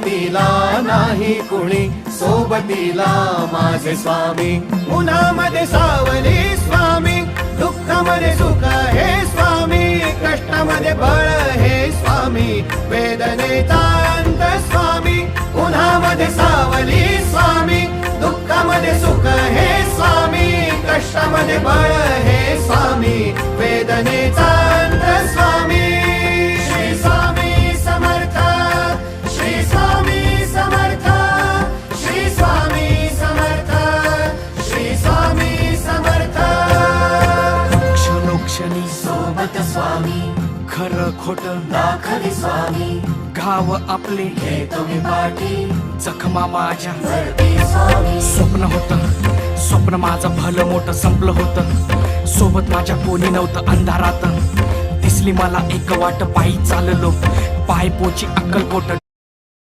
सोबतीला नाही कुणी, सोबतीला माझे स्वामी. उन्हामध्ये सावली स्वामी, दुःखामध्ये सुख हे स्वामी, कष्टामध्ये बळ हे स्वामी, वेदनेचा अंत स्वामी. उन्हामध्ये सावली स्वामी, दुःखामध्ये सुख हे स्वामी, कष्टामध्ये बळ हे स्वामी, वेदनेचा अंत स्वामी. श्री स्वामी समर्थ, श्री स्वामी समर्थ, श्री स्वामी समर्थ, श्री स्वामी समर्थ. क्षणोक्षणी सोबत स्वामी, खरं खोट दाखवी स्वामी, घाव आपले घेतो मी पाठी, जखमा माझ्या वरती स्वामी. स्वप्न होतं, स्वप्न माझं भलं मोठं संपलं होतं. सोबत माझ्या कोणी नव्हतं अंधारात. दिसली मला एक वाट, पायी चाललो पाय पोची अक्कलकोट.